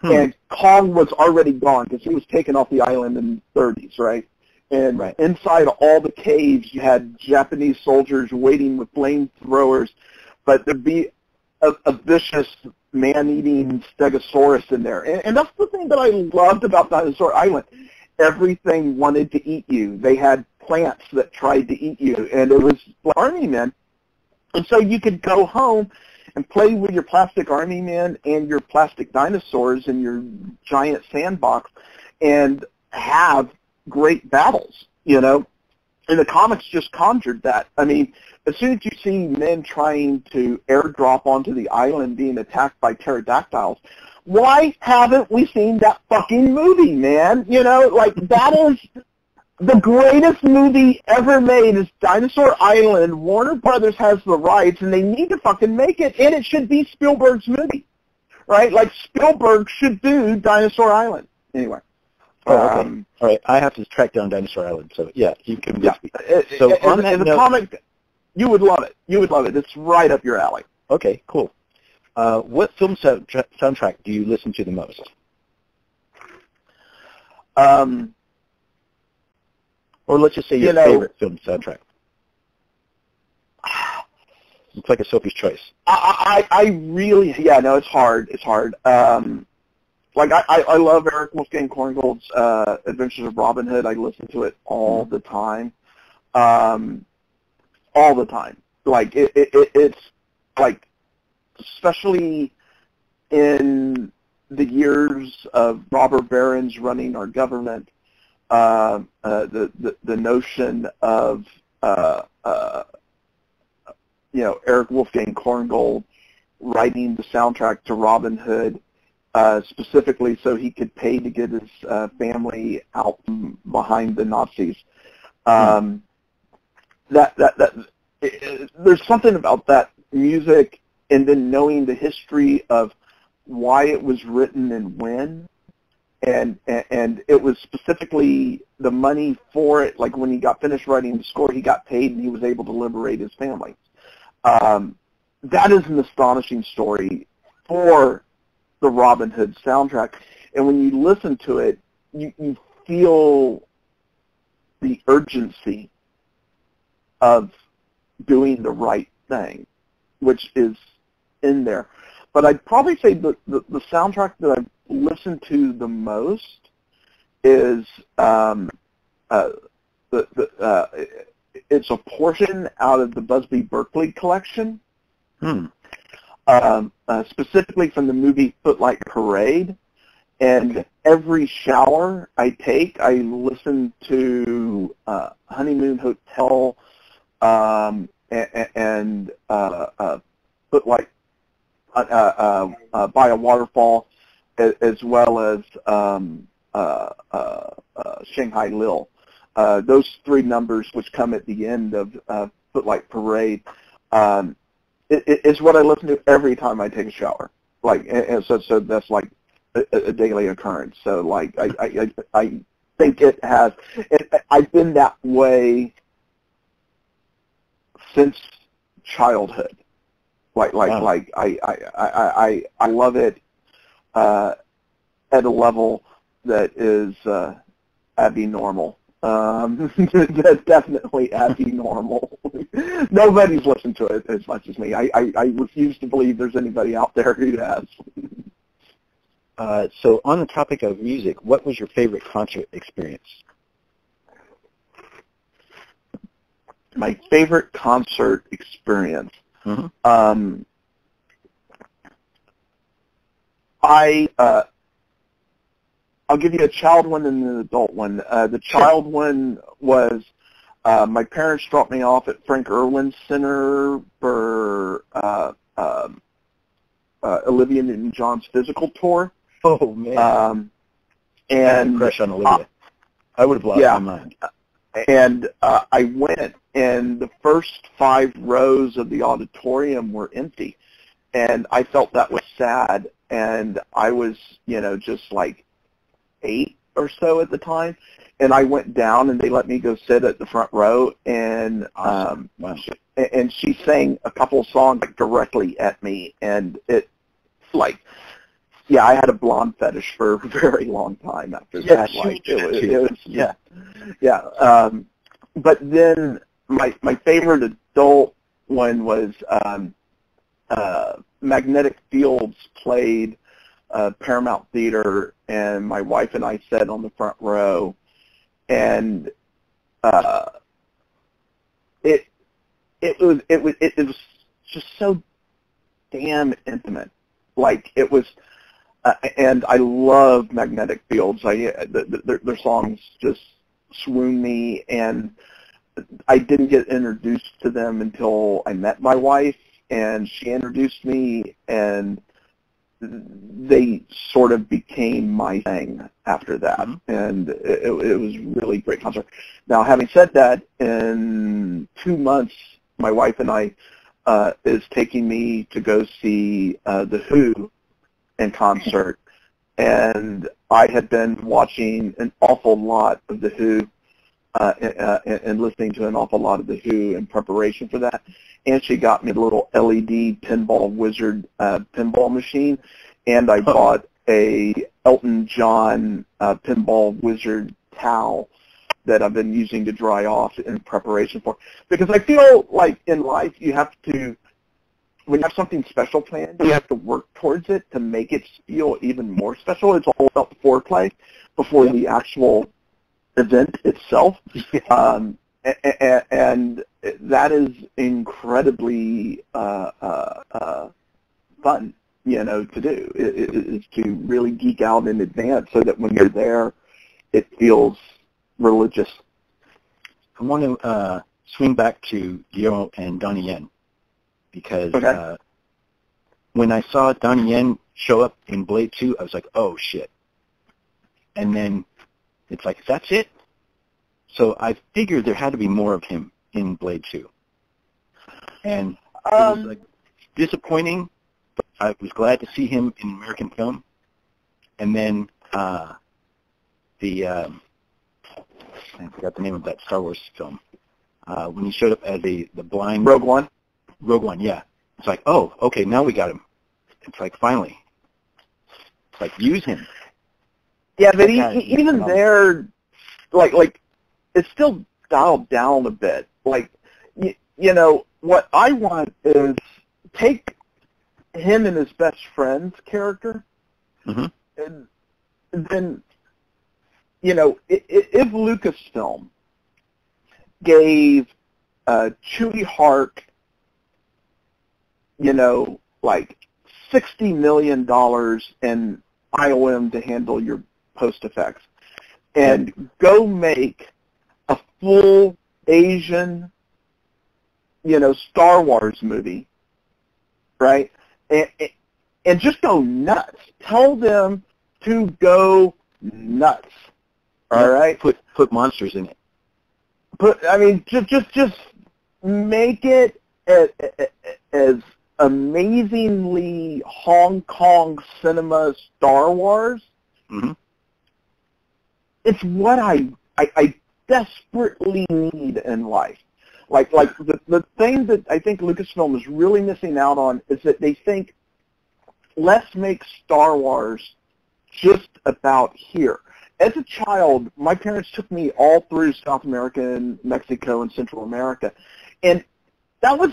and Kong was already gone because he was taken off the island in the 30s, right? And inside all the caves, you had Japanese soldiers waiting with flamethrowers, but there'd be a vicious man-eating stegosaurus in there. And that's the thing that I loved about Dinosaur Island. Everything wanted to eat you. They had plants that tried to eat you, and it was like army men. And so you could go home and play with your plastic army men and your plastic dinosaurs in your giant sandbox and have great battles, and the comics just conjured that. I mean, as soon as you see men trying to airdrop onto the island being attacked by pterodactyls, why haven't we seen that fucking movie, man? That is the greatest movie ever made is Dinosaur Island. Warner Brothers has the rights, and they need to fucking make it, and it should be Spielberg's movie, right? Like, Spielberg should do Dinosaur Island. Anyway. Okay. All right. I have to track down Dinosaur Island. So yeah, you can. Yeah. So on that note, comic, you would love it. You would love it. It's right up your alley. Okay. Cool. What film soundtrack do you listen to the most? Or let's just say your favorite film soundtrack. Looks like a Sophie's Choice. I really, it's hard. It's hard. I love Eric Wolfgang Korngold's Adventures of Robin Hood. I listen to it all the time. All the time. Like, it's, like, especially in the years of robber barons running our government, the notion of, Eric Wolfgang Korngold writing the soundtrack to Robin Hood, specifically so he could pay to get his family out from behind the Nazis. That there's something about that music, and then knowing the history of why it was written and when, and it was specifically the money for it. Like when he got finished writing the score, he got paid and he was able to liberate his family. That is an astonishing story for the Robin Hood soundtrack. And when you listen to it, you feel the urgency of doing the right thing, which is in there. But I'd probably say the soundtrack that I've listened to the most is it's a portion out of the Busby Berkeley collection, specifically from the movie Footlight Parade. And every shower I take, I listen to Honeymoon Hotel and Footlight by a Waterfall, as well as Shanghai Lil. Those three numbers, which come at the end of Footlight Parade, is what I listen to every time I take a shower. Like, and so that's like a daily occurrence. So, like, I think it has. I've been that way since childhood. I love it at a level that is abnormal. That's definitely abnormal. Nobody's listened to it as much as me. I refuse to believe there's anybody out there who has. So on the topic of music, what was your favorite concert experience? My favorite concert experience. Mm-hmm. I'll give you a child one and an adult one. The child one was my parents dropped me off at Frank Erwin Center for Olivia Newton-John's physical tour. Oh, man. And I had a crush on Olivia. I would have lost my mind. And I went, and the first 5 rows of the auditorium were empty. And I felt that was sad. And I was, just like 8 or so at the time. And I went down, and they let me go sit at the front row. And Awesome. Wow. and she sang a couple of songs directly at me. And it, like, yeah, I had a blonde fetish for a very long time after that. Like, it was, yeah. But then my favorite adult one was Magnetic Fields played Paramount Theater, and my wife and I sat on the front row, and it was just so damn intimate. Like, it was. And I love Magnetic Fields. Their songs just swoon me, and I didn't get introduced to them until I met my wife, and she introduced me, and they sort of became my thing after that. Mm-hmm. And it was really great concert. Now, having said that, in 2 months, my wife and I is taking me to go see The Who in concert, and I had been watching an awful lot of The Who and listening to an awful lot of The Who in preparation for that. And she got me a little LED pinball wizard pinball machine, and I bought a Elton John pinball wizard towel that I've been using to dry off in preparation for. Because I feel like in life you have to, when you have something special planned, you have to work towards it to make it feel even more special. It's all about the foreplay before the actual event itself. And that is incredibly fun, to do, is to really geek out in advance so that when you're there, it feels religious. I want to swing back to Guillermo and Donnie Yen, because when I saw Donnie Yen show up in Blade 2, I was like, oh, shit. And then it's like, that's it? So I figured there had to be more of him in Blade 2. And it was like disappointing, but I was glad to see him in American film. And then I forgot the name of that Star Wars film. When he showed up as the blind... Rogue One? Rogue One, yeah. It's like, oh, okay, now we got him. It's like, finally. It's like, use him. Yeah, but even there, like it's still dialed down a bit. Like, you know, what I want is take him and his best friend's character, Mm-hmm. and then, you know, if Lucasfilm gave Chewie Hart, you know, like $60 million in IOM to handle your post effects, and go make a full Asian, you know, Star Wars movie, right? And just go nuts. Tell them to go nuts. All right. Put monsters in it. Just make it as amazingly Hong Kong cinema Star Wars. Mm-hmm. It's what I desperately need in life. Like the thing that I think Lucasfilm is really missing out on is that they think, let's make Star Wars just about here. As a child, my parents took me all through South America and Mexico and Central America, and that was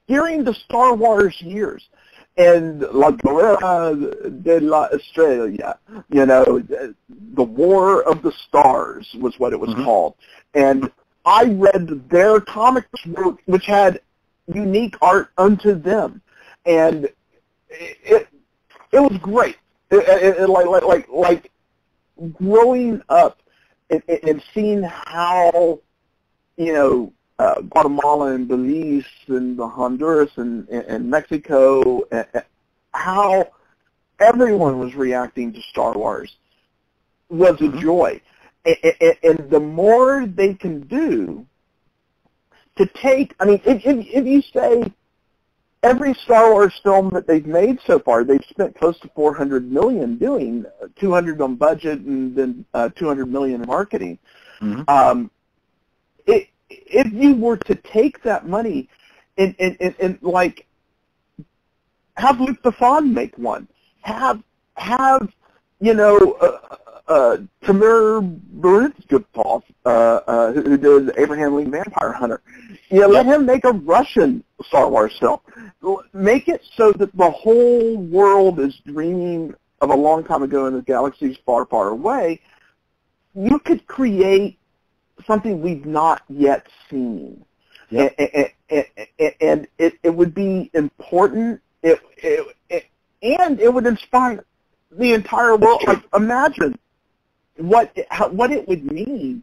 during the Star Wars years. And La Guerra de la Estrella, you know, the War of the Stars was what it was Mm-hmm. called. And I read their comic book, which had unique art unto them, and it was great. Like growing up and seeing how, you know, Guatemala and Belize and Honduras and Mexico, how everyone was reacting to Star Wars was a joy. And the more they can do to take, I mean, if you say every Star Wars film that they've made so far, they've spent close to $400 million doing, $200 on budget and then $200 million in marketing. Mm-hmm. If you were to take that money and like have Luc Besson make one, have you know Tamir Baryshnikov, who did Abraham Lincoln Vampire Hunter, let him make a Russian Star Wars film. Make it so that the whole world is dreaming of a long time ago in the galaxies far, far away. You could create something we've not yet seen. Yep. And it would be important, and it would inspire the entire world. Like, imagine what it would mean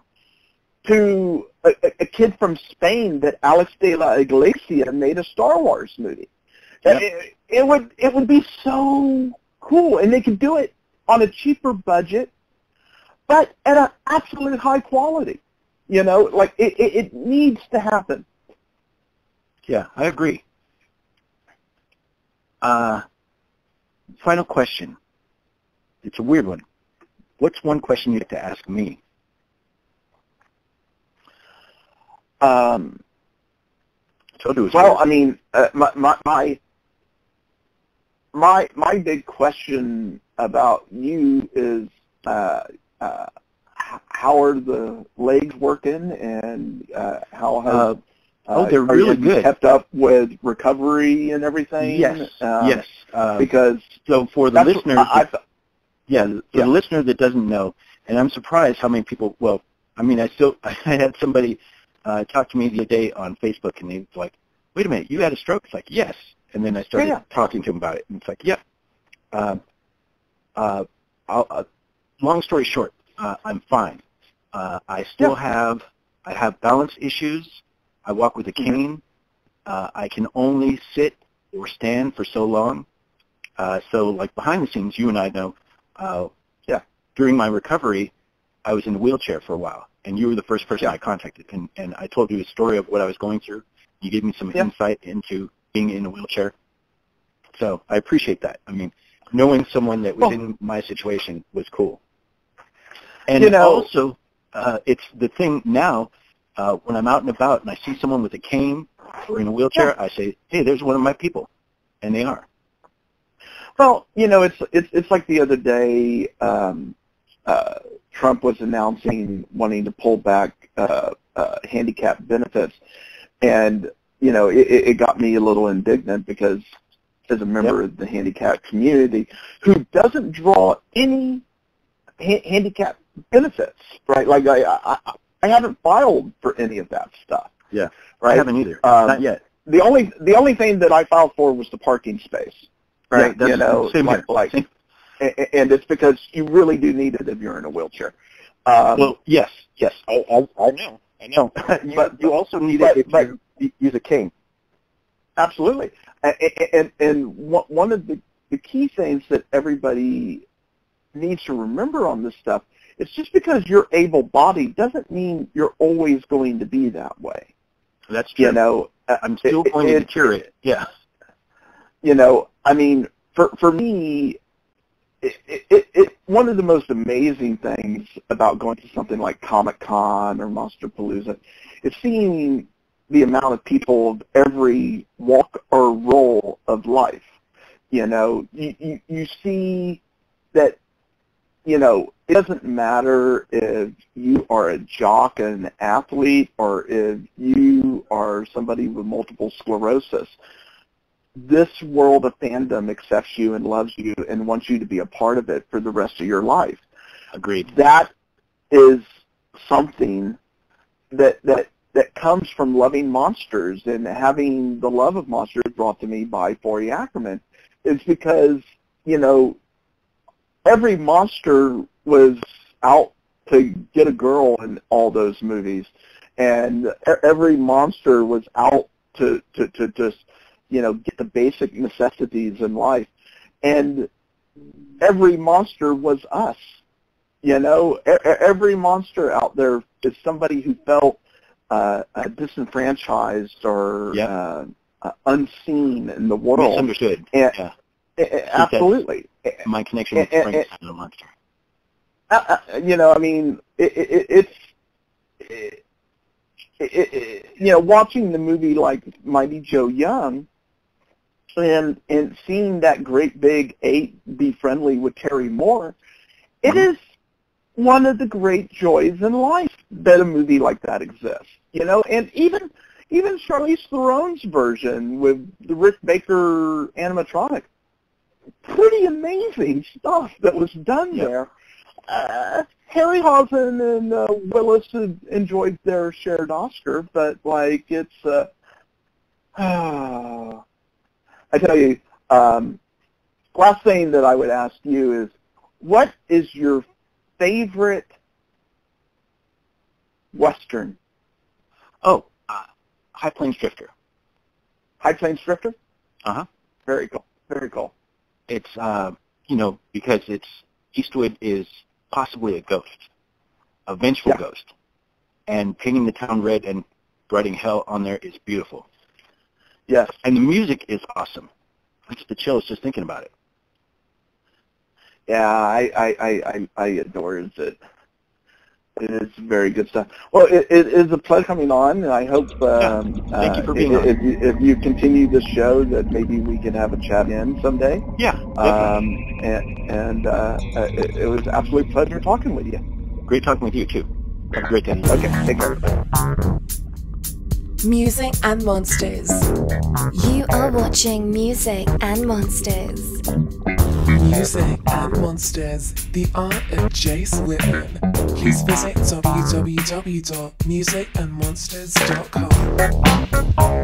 to a kid from Spain that Alex de la Iglesia made a Star Wars movie. Yep. It would be so cool, and they could do it on a cheaper budget, but at an absolute high quality. You know, like it needs to happen. Yeah, I agree. Final question. It's a weird one. What's one question you have to ask me? Well, I mean, my big question about you is how are the legs working, and how have they're really good. Kept up with recovery and everything? Yes, yes. Because so for the listener, the listener that doesn't know, and I'm surprised how many people. Well, I mean, I had somebody talk to me the other day on Facebook, and they was like, "Wait a minute, you had a stroke?" It's like, "Yes," and then I started talking to him about it, and it's like, "Yep." Long story short, I'm fine. I still have balance issues. I walk with a cane. I can only sit or stand for so long. So, like, behind the scenes, you and I know, during my recovery, I was in a wheelchair for a while, and you were the first person I contacted, and I told you a story of what I was going through, You gave me some insight into being in a wheelchair. So I appreciate that. I mean, knowing someone that was in my situation was cool. And also, it's the thing now, when I'm out and about and I see someone with a cane or in a wheelchair, I say, hey, there's one of my people. And they are. Well, it's like the other day, Trump was announcing wanting to pull back handicap benefits. And, it got me a little indignant because as a member of the handicap community who doesn't draw any handicap benefits, right? Like I haven't filed for any of that stuff. Yeah, right. I haven't either. Not yet. The only thing that I filed for was the parking space, right? Yeah, same here. And it's because you really do need it if you're in a wheelchair. Well, yes, I know. But you also need it if you use a cane. Absolutely. And one of the key things that everybody needs to remember on this stuff is just because you're able-bodied doesn't mean you're always going to be that way. That's true. I'm still going to deteriorate. Yeah. I mean, for me, one of the most amazing things about going to something like Comic-Con or Monsterpalooza is seeing the amount of people of every walk or role of life. You see that, it doesn't matter if you are a jock and an athlete or if you are somebody with multiple sclerosis. This world of fandom accepts you and loves you and wants you to be a part of it for the rest of your life. Agreed. That is something that comes from loving monsters and having the love of monsters brought to me by Forey Ackerman. It's because, every monster was out to get a girl in all those movies, and every monster was out to just, get the basic necessities in life, and every monster was us. Every monster out there is somebody who felt disenfranchised or unseen in the world. Misunderstood. Absolutely. My connection with Frank is a monster. Watching the movie like Mighty Joe Young and seeing that great big ape be friendly with Terry Moore, it is one of the great joys in life that a movie like that exists. And even Charlize Theron's version with the Rick Baker animatronic, pretty amazing stuff that was done there. Harryhausen and Willis had enjoyed their shared Oscar, but it's I tell you, last thing that I would ask you is, what is your favorite Western? Oh, High Plains Drifter. High Plains Drifter? Uh-huh. Very cool. Very cool. It's, because Eastwood is possibly a ghost, a vengeful ghost. And painting the town red and writing hell on there is beautiful. Yes. And the music is awesome. It's the chills just thinking about it. Yeah, I adore it. It is very good stuff. Well, it is a pleasure coming on, and I hope thank you for being on. If you continue this show, that maybe we can have a chat in someday. Yeah, it was absolutely a pleasure talking with you. Great talking with you, too. Have a great day. Okay, take care. Music and Monsters. You are watching Music and Monsters. Music and Monsters, the art of Jace Whitman. Please visit www.musicandmonsters.com.